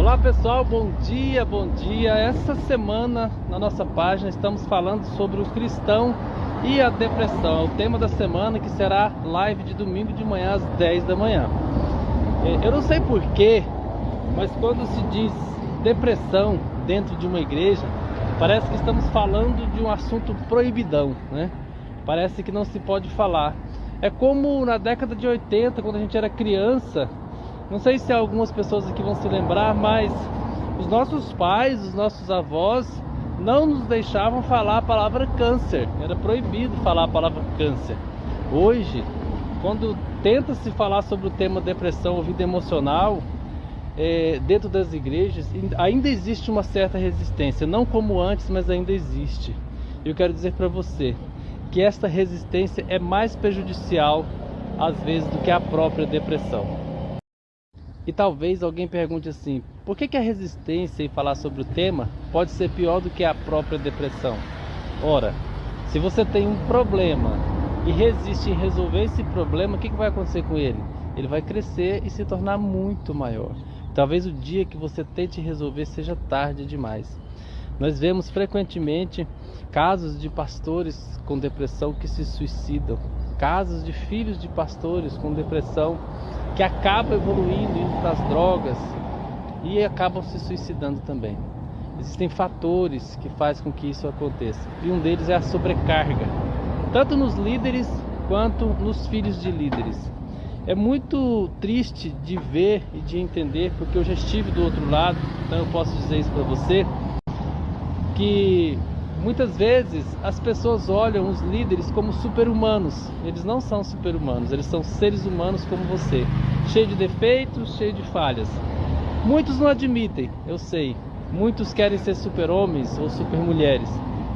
Olá pessoal, bom dia, bom dia. Essa semana na nossa página estamos falando sobre o cristão e a depressão. É o tema da semana, que será live de domingo de manhã às 10 da manhã. Eu não sei porquê, mas quando se diz depressão dentro de uma igreja, parece que estamos falando de um assunto proibidão, né? Parece que não se pode falar. É como na década de 80, quando a gente era criança. Não sei se algumas pessoas aqui vão se lembrar, mas os nossos pais, os nossos avós não nos deixavam falar a palavra câncer. Era proibido falar a palavra câncer. Hoje, quando tenta-se falar sobre o tema depressão ou vida emocional, dentro das igrejas, ainda existe uma certa resistência. Não como antes, mas ainda existe. E eu quero dizer para você que esta resistência é mais prejudicial, às vezes, do que a própria depressão. E talvez alguém pergunte assim: por que a resistência em falar sobre o tema pode ser pior do que a própria depressão? Ora, se você tem um problema e resiste em resolver esse problema, o que vai acontecer com ele? Ele vai crescer e se tornar muito maior. Talvez o dia que você tente resolver seja tarde demais. Nós vemos frequentemente casos de pastores com depressão que se suicidam, casos de filhos de pastores com depressão que acabam evoluindo, indo para as drogas e acabam se suicidando também. Existem fatores que fazem com que isso aconteça, e um deles é a sobrecarga, tanto nos líderes quanto nos filhos de líderes. É muito triste de ver e de entender, porque eu já estive do outro lado, então eu posso dizer isso para você, que muitas vezes as pessoas olham os líderes como super-humanos. Eles não são super-humanos, eles são seres humanos como você, cheio de defeitos, cheio de falhas. Muitos não admitem, eu sei. Muitos querem ser super-homens ou super-mulheres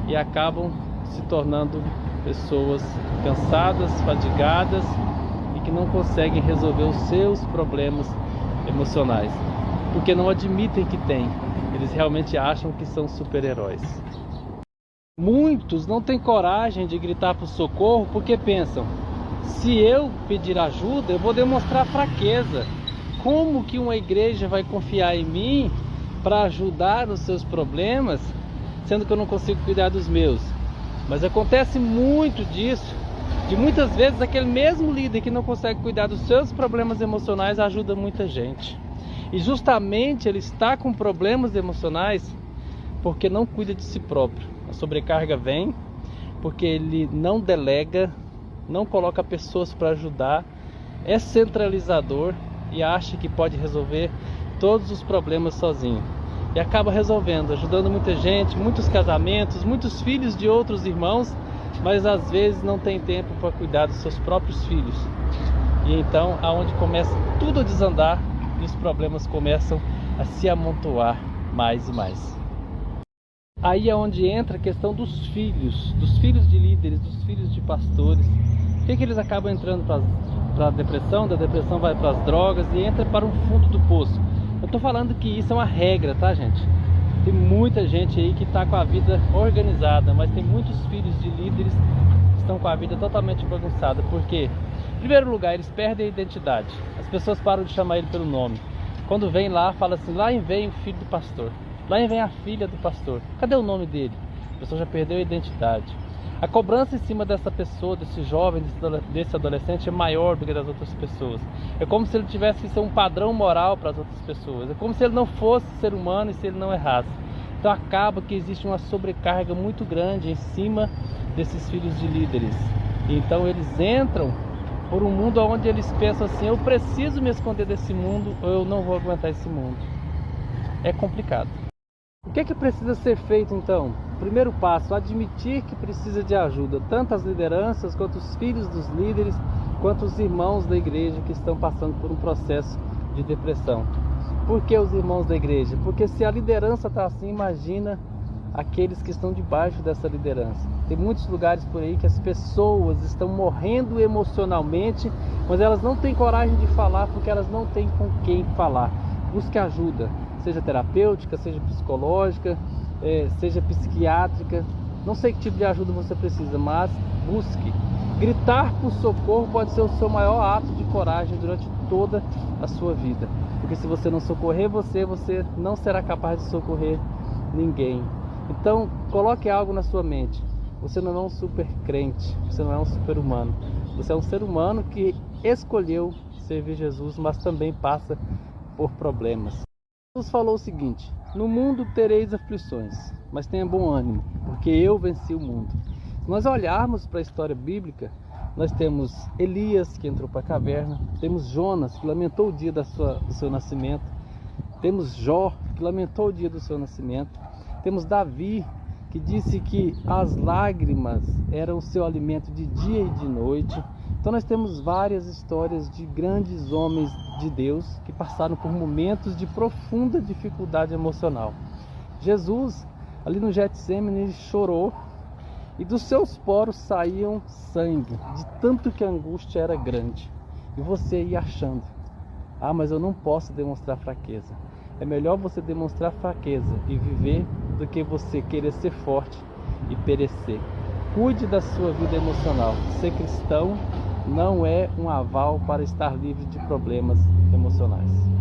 e acabam se tornando pessoas cansadas, fadigadas e que não conseguem resolver os seus problemas emocionais, porque não admitem que têm. Eles realmente acham que são super-heróis. Muitos não têm coragem de gritar por socorro porque pensam: se eu pedir ajuda, eu vou demonstrar fraqueza. Como que uma igreja vai confiar em mim para ajudar os seus problemas, sendo que eu não consigo cuidar dos meus? Mas acontece muito disso, de muitas vezes aquele mesmo líder que não consegue cuidar dos seus problemas emocionais ajuda muita gente. E justamente ele está com problemas emocionais porque não cuida de si próprio. A sobrecarga vem porque ele não delega, não coloca pessoas para ajudar, é centralizador e acha que pode resolver todos os problemas sozinho. E acaba resolvendo, ajudando muita gente, muitos casamentos, muitos filhos de outros irmãos, mas às vezes não tem tempo para cuidar dos seus próprios filhos. E então, aonde começa tudo a desandar, e os problemas começam a se amontoar mais e mais. Aí é onde entra a questão dos filhos de líderes, dos filhos de pastores. Por que eles acabam entrando para a depressão? Da depressão vai para as drogas e entra para o fundo do poço. Eu estou falando que isso é uma regra, tá, gente? Tem muita gente aí que está com a vida organizada, mas tem muitos filhos de líderes que estão com a vida totalmente bagunçada. Por quê? Em primeiro lugar, eles perdem a identidade. As pessoas param de chamar ele pelo nome. Quando vem lá, fala assim: lá vem o filho do pastor, lá vem a filha do pastor. Cadê o nome dele? A pessoa já perdeu a identidade. A cobrança em cima dessa pessoa, desse jovem, desse adolescente é maior do que das outras pessoas. É como se ele tivesse que ser um padrão moral para as outras pessoas. É como se ele não fosse ser humano e se ele não errasse. Então acaba que existe uma sobrecarga muito grande em cima desses filhos de líderes. Então eles entram por um mundo onde eles pensam assim: eu preciso me esconder desse mundo ou eu não vou aguentar esse mundo. É complicado. O que precisa ser feito então? Primeiro passo: admitir que precisa de ajuda, tanto as lideranças, quanto os filhos dos líderes, quanto os irmãos da igreja que estão passando por um processo de depressão. Por que os irmãos da igreja? Porque se a liderança está assim, imagina aqueles que estão debaixo dessa liderança. Tem muitos lugares por aí que as pessoas estão morrendo emocionalmente, mas elas não têm coragem de falar porque elas não têm com quem falar. Busque ajuda, seja terapêutica, seja psicológica, seja psiquiátrica. Não sei que tipo de ajuda você precisa, mas busque. Gritar por socorro pode ser o seu maior ato de coragem durante toda a sua vida. Porque se você não socorrer você não será capaz de socorrer ninguém. Então, coloque algo na sua mente. Você não é um super crente, você não é um super humano. Você é um ser humano que escolheu servir Jesus, mas também passa por problemas. Jesus falou o seguinte: no mundo tereis aflições, mas tenha bom ânimo, porque eu venci o mundo. Se nós olharmos para a história bíblica, nós temos Elias, que entrou para a caverna, temos Jonas, que lamentou o dia do seu nascimento, temos Jó, que lamentou o dia do seu nascimento, temos Davi, que disse que as lágrimas eram o seu alimento de dia e de noite. Então nós temos várias histórias de grandes homens de Deus que passaram por momentos de profunda dificuldade emocional. Jesus, ali no Getsêmani, ele chorou e dos seus poros saíam sangue, de tanto que a angústia era grande. E você ia achando: ah, mas eu não posso demonstrar fraqueza. É melhor você demonstrar fraqueza e viver do que você querer ser forte e perecer. Cuide da sua vida emocional. Ser cristão não é um aval para estar livre de problemas emocionais.